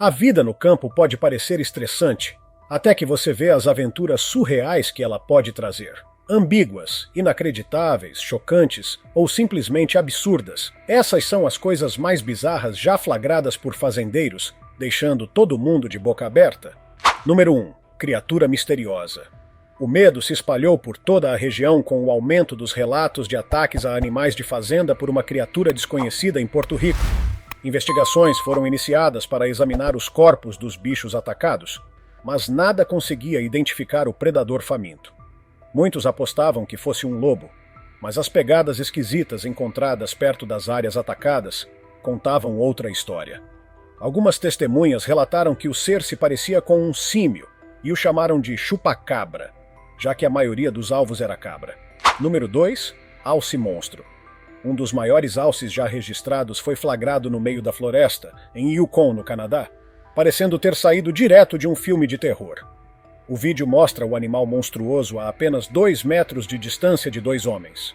A vida no campo pode parecer estressante, até que você vê as aventuras surreais que ela pode trazer. Ambíguas, inacreditáveis, chocantes ou simplesmente absurdas. Essas são as coisas mais bizarras já flagradas por fazendeiros, deixando todo mundo de boca aberta. Número 1. Criatura misteriosa. O medo se espalhou por toda a região com o aumento dos relatos de ataques a animais de fazenda por uma criatura desconhecida em Porto Rico. Investigações foram iniciadas para examinar os corpos dos bichos atacados, mas nada conseguia identificar o predador faminto. Muitos apostavam que fosse um lobo, mas as pegadas esquisitas encontradas perto das áreas atacadas contavam outra história. Algumas testemunhas relataram que o ser se parecia com um símio e o chamaram de chupacabra, já que a maioria dos alvos era cabra. Número 2. Alce monstro. Um dos maiores alces já registrados foi flagrado no meio da floresta, em Yukon, no Canadá, parecendo ter saído direto de um filme de terror. O vídeo mostra o animal monstruoso a apenas 2 metros de distância de 2 homens.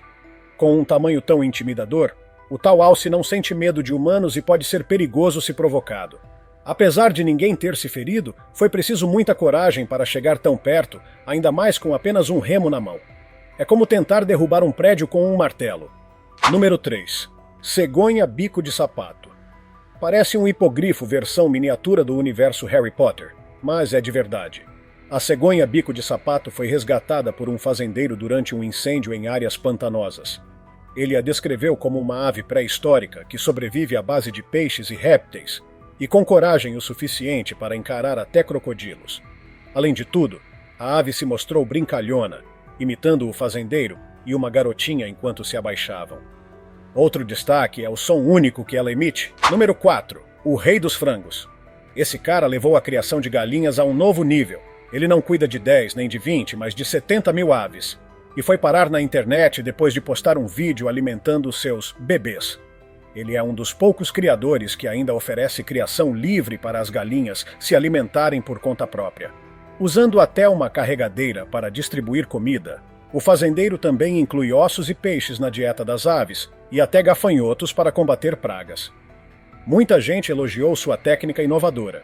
Com um tamanho tão intimidador, o tal alce não sente medo de humanos e pode ser perigoso se provocado. Apesar de ninguém ter se ferido, foi preciso muita coragem para chegar tão perto, ainda mais com apenas um remo na mão. É como tentar derrubar um prédio com um martelo. Número 3. Cegonha bico de sapato. Parece um hipogrifo versão miniatura do universo Harry Potter, mas é de verdade. A cegonha bico de sapato foi resgatada por um fazendeiro durante um incêndio em áreas pantanosas. Ele a descreveu como uma ave pré-histórica que sobrevive à base de peixes e répteis, e com coragem o suficiente para encarar até crocodilos. Além de tudo, a ave se mostrou brincalhona, imitando o fazendeiro e uma garotinha enquanto se abaixavam. Outro destaque é o som único que ela emite. Número 4. O rei dos frangos. Esse cara levou a criação de galinhas a um novo nível. Ele não cuida de 10 nem de 20, mas de 70 mil aves. E foi parar na internet depois de postar um vídeo alimentando seus bebês. Ele é um dos poucos criadores que ainda oferece criação livre para as galinhas se alimentarem por conta própria. Usando até uma carregadeira para distribuir comida, o fazendeiro também inclui ossos e peixes na dieta das aves e até gafanhotos para combater pragas. Muita gente elogiou sua técnica inovadora.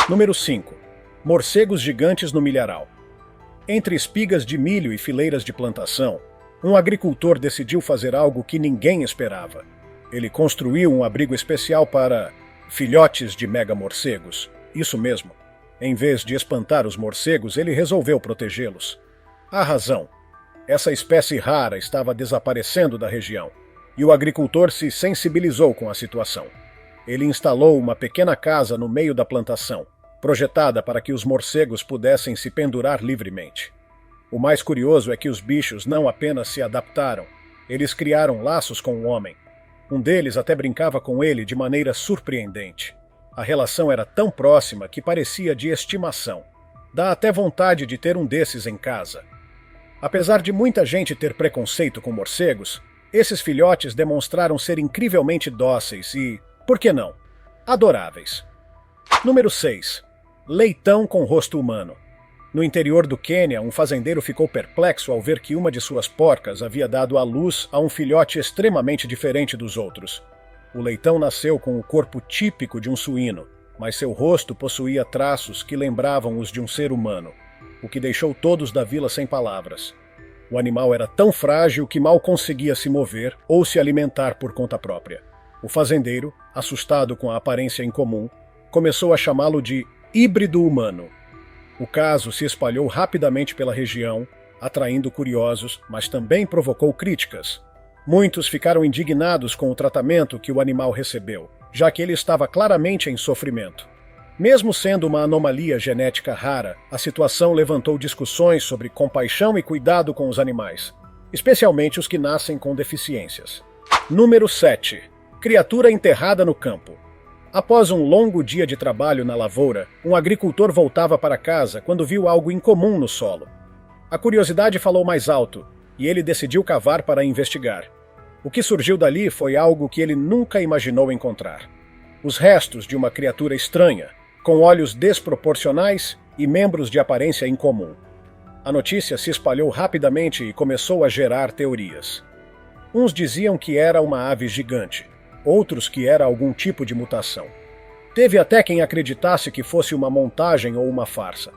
Número 5. Morcegos gigantes no milharal. Entre espigas de milho e fileiras de plantação, um agricultor decidiu fazer algo que ninguém esperava. Ele construiu um abrigo especial para filhotes de mega-morcegos. Isso mesmo. Em vez de espantar os morcegos, ele resolveu protegê-los. A razão: essa espécie rara estava desaparecendo da região, e o agricultor se sensibilizou com a situação. Ele instalou uma pequena casa no meio da plantação, projetada para que os morcegos pudessem se pendurar livremente. O mais curioso é que os bichos não apenas se adaptaram, eles criaram laços com o homem. Um deles até brincava com ele de maneira surpreendente. A relação era tão próxima que parecia de estimação. Dá até vontade de ter um desses em casa. Apesar de muita gente ter preconceito com morcegos, esses filhotes demonstraram ser incrivelmente dóceis e, por que não, adoráveis. Número 6. Leitão com rosto humano. No interior do Quênia, um fazendeiro ficou perplexo ao ver que uma de suas porcas havia dado à luz a um filhote extremamente diferente dos outros. O leitão nasceu com o corpo típico de um suíno, mas seu rosto possuía traços que lembravam os de um ser humano, o que deixou todos da vila sem palavras. O animal era tão frágil que mal conseguia se mover ou se alimentar por conta própria. O fazendeiro, assustado com a aparência incomum, começou a chamá-lo de híbrido humano. O caso se espalhou rapidamente pela região, atraindo curiosos, mas também provocou críticas. Muitos ficaram indignados com o tratamento que o animal recebeu, já que ele estava claramente em sofrimento. Mesmo sendo uma anomalia genética rara, a situação levantou discussões sobre compaixão e cuidado com os animais, especialmente os que nascem com deficiências. Número 7. Criatura enterrada no campo. Após um longo dia de trabalho na lavoura, um agricultor voltava para casa quando viu algo incomum no solo. A curiosidade falou mais alto, e ele decidiu cavar para investigar. O que surgiu dali foi algo que ele nunca imaginou encontrar. Os restos de uma criatura estranha, com olhos desproporcionais e membros de aparência incomum. A notícia se espalhou rapidamente e começou a gerar teorias. Uns diziam que era uma ave gigante, outros que era algum tipo de mutação. Teve até quem acreditasse que fosse uma montagem ou uma farsa.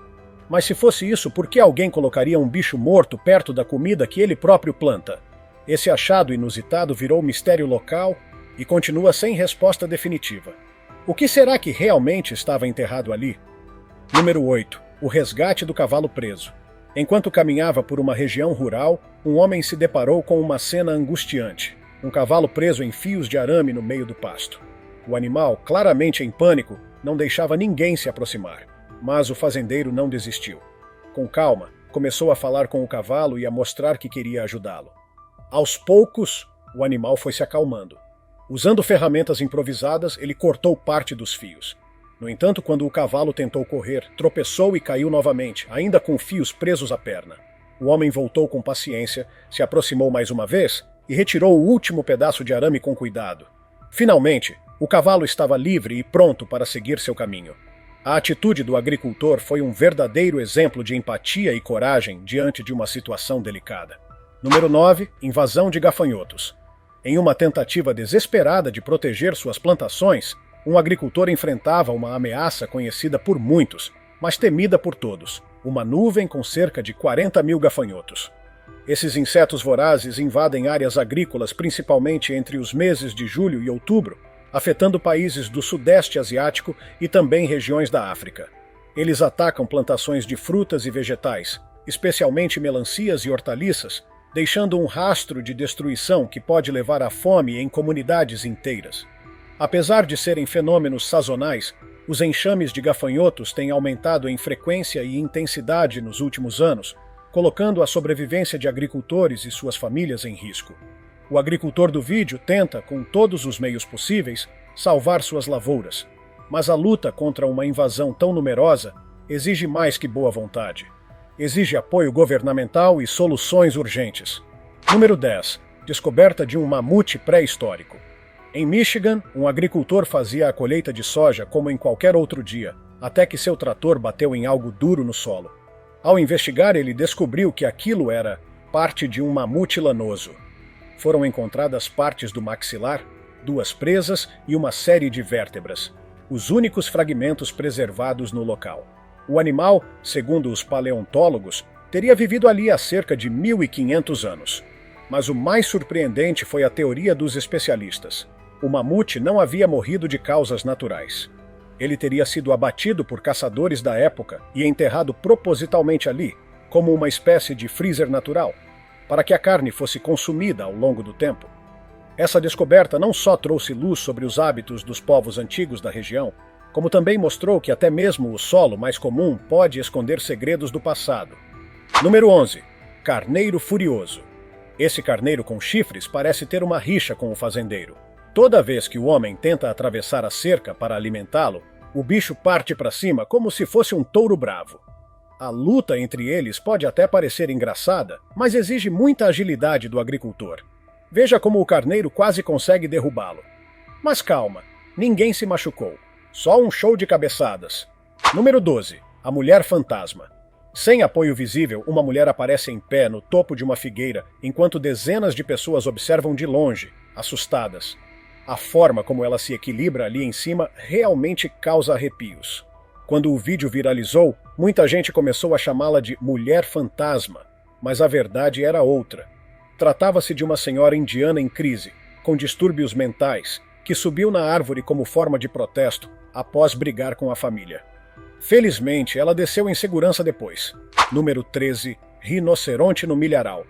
Mas se fosse isso, por que alguém colocaria um bicho morto perto da comida que ele próprio planta? Esse achado inusitado virou mistério local e continua sem resposta definitiva. O que será que realmente estava enterrado ali? Número 8. O resgate do cavalo preso. Enquanto caminhava por uma região rural, um homem se deparou com uma cena angustiante. Um cavalo preso em fios de arame no meio do pasto. O animal, claramente em pânico, não deixava ninguém se aproximar. Mas o fazendeiro não desistiu. Com calma, começou a falar com o cavalo e a mostrar que queria ajudá-lo. Aos poucos, o animal foi se acalmando. Usando ferramentas improvisadas, ele cortou parte dos fios. No entanto, quando o cavalo tentou correr, tropeçou e caiu novamente, ainda com fios presos à perna. O homem voltou com paciência, se aproximou mais uma vez e retirou o último pedaço de arame com cuidado. Finalmente, o cavalo estava livre e pronto para seguir seu caminho. A atitude do agricultor foi um verdadeiro exemplo de empatia e coragem diante de uma situação delicada. Número 9. Invasão de gafanhotos. Em uma tentativa desesperada de proteger suas plantações, um agricultor enfrentava uma ameaça conhecida por muitos, mas temida por todos: uma nuvem com cerca de 40 mil gafanhotos. Esses insetos vorazes invadem áreas agrícolas principalmente entre os meses de julho e outubro, afetando países do Sudeste Asiático e também regiões da África. Eles atacam plantações de frutas e vegetais, especialmente melancias e hortaliças, deixando um rastro de destruição que pode levar à fome em comunidades inteiras. Apesar de serem fenômenos sazonais, os enxames de gafanhotos têm aumentado em frequência e intensidade nos últimos anos, colocando a sobrevivência de agricultores e suas famílias em risco. O agricultor do vídeo tenta, com todos os meios possíveis, salvar suas lavouras, mas a luta contra uma invasão tão numerosa exige mais que boa vontade. Exige apoio governamental e soluções urgentes. Número 10. Descoberta de um mamute pré-histórico. Em Michigan, um agricultor fazia a colheita de soja como em qualquer outro dia, até que seu trator bateu em algo duro no solo. Ao investigar, ele descobriu que aquilo era parte de um mamute lanoso. Foram encontradas partes do maxilar, 2 presas e uma série de vértebras, os únicos fragmentos preservados no local. O animal, segundo os paleontólogos, teria vivido ali há cerca de 1.500 anos. Mas o mais surpreendente foi a teoria dos especialistas. O mamute não havia morrido de causas naturais. Ele teria sido abatido por caçadores da época e enterrado propositalmente ali, como uma espécie de freezer natural, para que a carne fosse consumida ao longo do tempo. Essa descoberta não só trouxe luz sobre os hábitos dos povos antigos da região, como também mostrou que até mesmo o solo mais comum pode esconder segredos do passado. Número 11. Carneiro furioso. Esse carneiro com chifres parece ter uma rixa com o fazendeiro. Toda vez que o homem tenta atravessar a cerca para alimentá-lo, o bicho parte para cima como se fosse um touro bravo. A luta entre eles pode até parecer engraçada, mas exige muita agilidade do agricultor. Veja como o carneiro quase consegue derrubá-lo. Mas calma, ninguém se machucou. Só um show de cabeçadas. Número 12. A mulher fantasma. Sem apoio visível, uma mulher aparece em pé no topo de uma figueira, enquanto dezenas de pessoas observam de longe, assustadas. A forma como ela se equilibra ali em cima realmente causa arrepios. Quando o vídeo viralizou, muita gente começou a chamá-la de Mulher Fantasma, mas a verdade era outra. Tratava-se de uma senhora indiana em crise, com distúrbios mentais, que subiu na árvore como forma de protesto após brigar com a família. Felizmente, ela desceu em segurança depois. Número 13. Rinoceronte no milharal.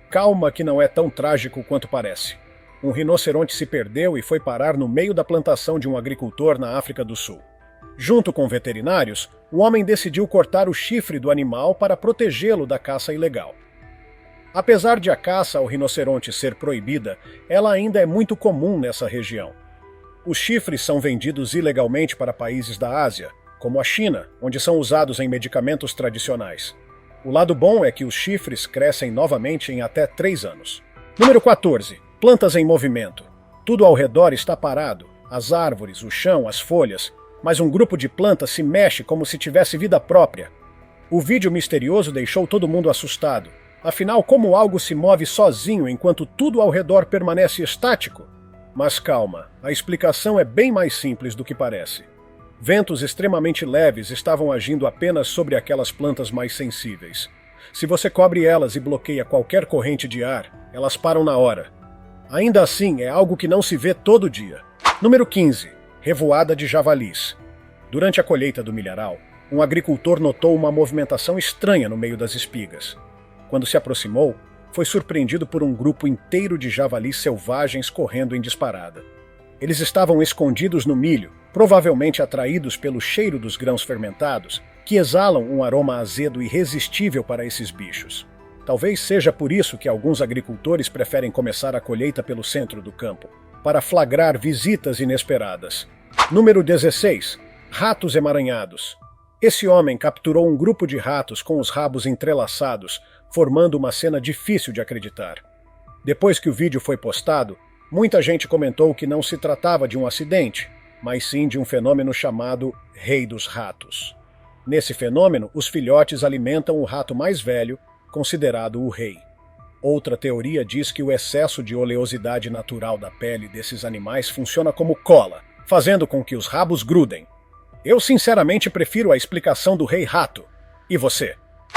Calma que não é tão trágico quanto parece. Um rinoceronte se perdeu e foi parar no meio da plantação de um agricultor na África do Sul. Junto com veterinários, o homem decidiu cortar o chifre do animal para protegê-lo da caça ilegal. Apesar de a caça ao rinoceronte ser proibida, ela ainda é muito comum nessa região. Os chifres são vendidos ilegalmente para países da Ásia, como a China, onde são usados em medicamentos tradicionais. O lado bom é que os chifres crescem novamente em até 3 anos. Número 14. Plantas em movimento. Tudo ao redor está parado, as árvores, o chão, as folhas, mas um grupo de plantas se mexe como se tivesse vida própria. O vídeo misterioso deixou todo mundo assustado. Afinal, como algo se move sozinho enquanto tudo ao redor permanece estático? Mas calma, a explicação é bem mais simples do que parece. Ventos extremamente leves estavam agindo apenas sobre aquelas plantas mais sensíveis. Se você cobre elas e bloqueia qualquer corrente de ar, elas param na hora. Ainda assim, é algo que não se vê todo dia. Número 15. Revoada de javalis. Durante a colheita do milharal, um agricultor notou uma movimentação estranha no meio das espigas. Quando se aproximou, foi surpreendido por um grupo inteiro de javalis selvagens correndo em disparada. Eles estavam escondidos no milho, provavelmente atraídos pelo cheiro dos grãos fermentados, que exalam um aroma azedo irresistível para esses bichos. Talvez seja por isso que alguns agricultores preferem começar a colheita pelo centro do campo, para flagrar visitas inesperadas. Número 16. Ratos emaranhados. Esse homem capturou um grupo de ratos com os rabos entrelaçados, formando uma cena difícil de acreditar. Depois que o vídeo foi postado, muita gente comentou que não se tratava de um acidente, mas sim de um fenômeno chamado Rei dos Ratos. Nesse fenômeno, os filhotes alimentam o rato mais velho, considerado o rei. Outra teoria diz que o excesso de oleosidade natural da pele desses animais funciona como cola, fazendo com que os rabos grudem. Eu sinceramente prefiro a explicação do Rei Rato. E você?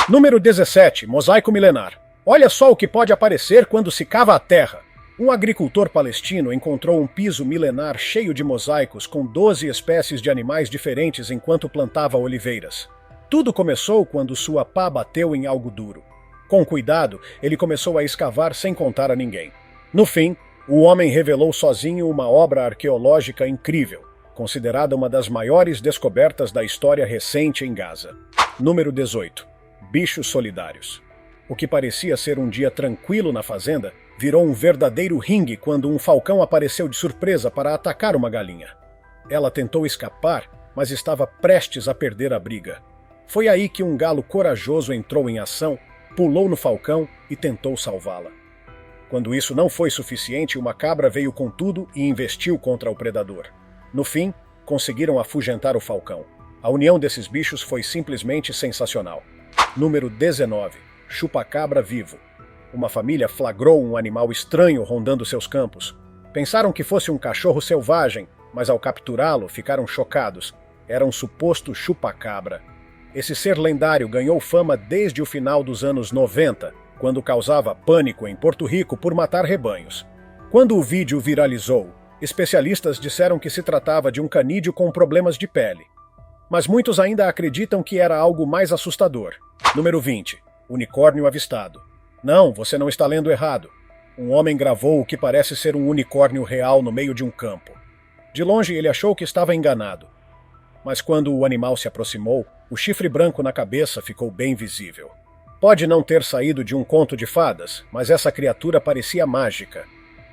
Número 17. Mosaico milenar. Olha só o que pode aparecer quando se cava a terra. Um agricultor palestino encontrou um piso milenar cheio de mosaicos com 12 espécies de animais diferentes enquanto plantava oliveiras. Tudo começou quando sua pá bateu em algo duro. Com cuidado, ele começou a escavar sem contar a ninguém. No fim, o homem revelou sozinho uma obra arqueológica incrível, considerada uma das maiores descobertas da história recente em Gaza. Número 18. Bichos solidários. O que parecia ser um dia tranquilo na fazenda virou um verdadeiro ringue quando um falcão apareceu de surpresa para atacar uma galinha. Ela tentou escapar, mas estava prestes a perder a briga. Foi aí que um galo corajoso entrou em ação, pulou no falcão e tentou salvá-la. Quando isso não foi suficiente, uma cabra veio com tudo e investiu contra o predador. No fim, conseguiram afugentar o falcão. A união desses bichos foi simplesmente sensacional. Número 19. Chupacabra vivo. Uma família flagrou um animal estranho rondando seus campos. Pensaram que fosse um cachorro selvagem, mas ao capturá-lo ficaram chocados. Era um suposto chupacabra. Esse ser lendário ganhou fama desde o final dos anos 90, quando causava pânico em Porto Rico por matar rebanhos. Quando o vídeo viralizou, especialistas disseram que se tratava de um canídeo com problemas de pele. Mas muitos ainda acreditam que era algo mais assustador. Número 20. Unicórnio avistado. Não, você não está lendo errado. Um homem gravou o que parece ser um unicórnio real no meio de um campo. De longe ele achou que estava enganado. Mas quando o animal se aproximou, o chifre branco na cabeça ficou bem visível. Pode não ter saído de um conto de fadas, mas essa criatura parecia mágica.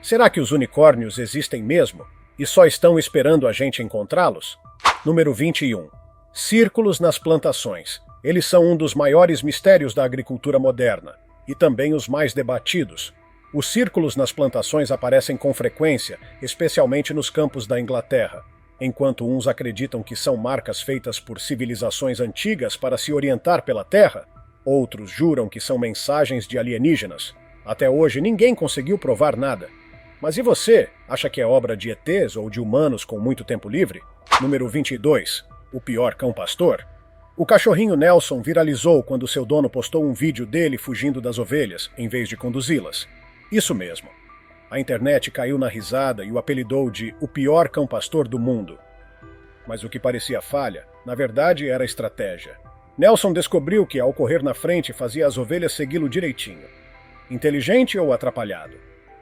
Será que os unicórnios existem mesmo e só estão esperando a gente encontrá-los? Número 21. Círculos nas plantações. Eles são um dos maiores mistérios da agricultura moderna e também os mais debatidos. Os círculos nas plantações aparecem com frequência, especialmente nos campos da Inglaterra. Enquanto uns acreditam que são marcas feitas por civilizações antigas para se orientar pela Terra, outros juram que são mensagens de alienígenas. Até hoje ninguém conseguiu provar nada. Mas e você? Acha que é obra de ETs ou de humanos com muito tempo livre? Número 22. O pior cão pastor. O cachorrinho Nelson viralizou quando seu dono postou um vídeo dele fugindo das ovelhas, em vez de conduzi-las. Isso mesmo. A internet caiu na risada e o apelidou de o pior cão pastor do mundo. Mas o que parecia falha, na verdade era estratégia. Nelson descobriu que, ao correr na frente, fazia as ovelhas segui-lo direitinho. Inteligente ou atrapalhado?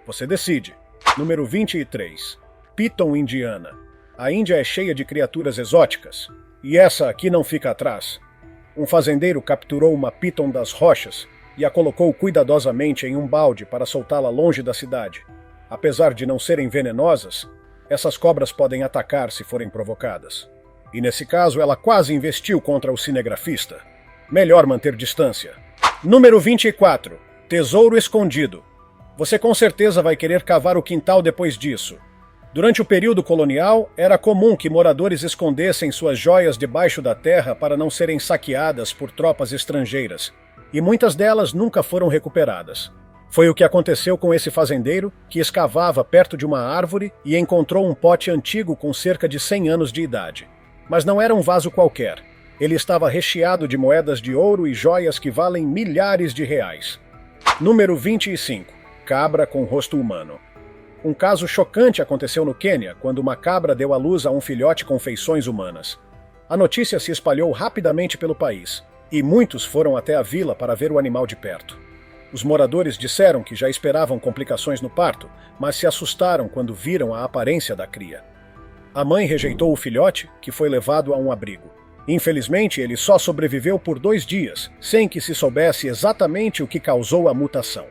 Você decide. Número 23. Piton indiana. A Índia é cheia de criaturas exóticas. E essa aqui não fica atrás. Um fazendeiro capturou uma piton das rochas e a colocou cuidadosamente em um balde para soltá-la longe da cidade. Apesar de não serem venenosas, essas cobras podem atacar se forem provocadas. E nesse caso ela quase investiu contra o cinegrafista. Melhor manter distância. Número 24. Tesouro escondido. Você com certeza vai querer cavar o quintal depois disso. Durante o período colonial, era comum que moradores escondessem suas joias debaixo da terra para não serem saqueadas por tropas estrangeiras, e muitas delas nunca foram recuperadas. Foi o que aconteceu com esse fazendeiro, que escavava perto de uma árvore e encontrou um pote antigo com cerca de 100 anos de idade. Mas não era um vaso qualquer. Ele estava recheado de moedas de ouro e joias que valem milhares de reais. Número 25. Cabra com rosto humano. Um caso chocante aconteceu no Quênia, quando uma cabra deu à luz a um filhote com feições humanas. A notícia se espalhou rapidamente pelo país, e muitos foram até a vila para ver o animal de perto. Os moradores disseram que já esperavam complicações no parto, mas se assustaram quando viram a aparência da cria. A mãe rejeitou o filhote, que foi levado a um abrigo. Infelizmente, ele só sobreviveu por 2 dias, sem que se soubesse exatamente o que causou a mutação.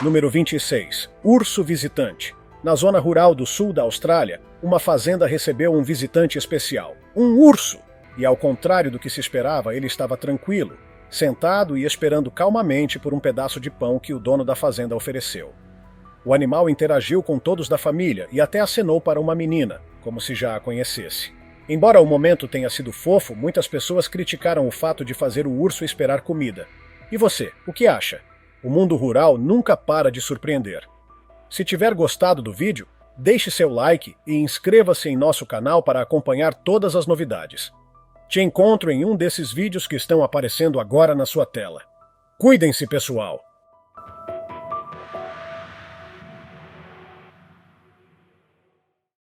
Número 26. Urso visitante. Na zona rural do sul da Austrália, uma fazenda recebeu um visitante especial, um urso. E ao contrário do que se esperava, ele estava tranquilo, sentado e esperando calmamente por um pedaço de pão que o dono da fazenda ofereceu. O animal interagiu com todos da família e até acenou para uma menina, como se já a conhecesse. Embora o momento tenha sido fofo, muitas pessoas criticaram o fato de fazer o urso esperar comida. E você, o que acha? O mundo rural nunca para de surpreender. Se tiver gostado do vídeo, deixe seu like e inscreva-se em nosso canal para acompanhar todas as novidades. Te encontro em um desses vídeos que estão aparecendo agora na sua tela. Cuidem-se, pessoal!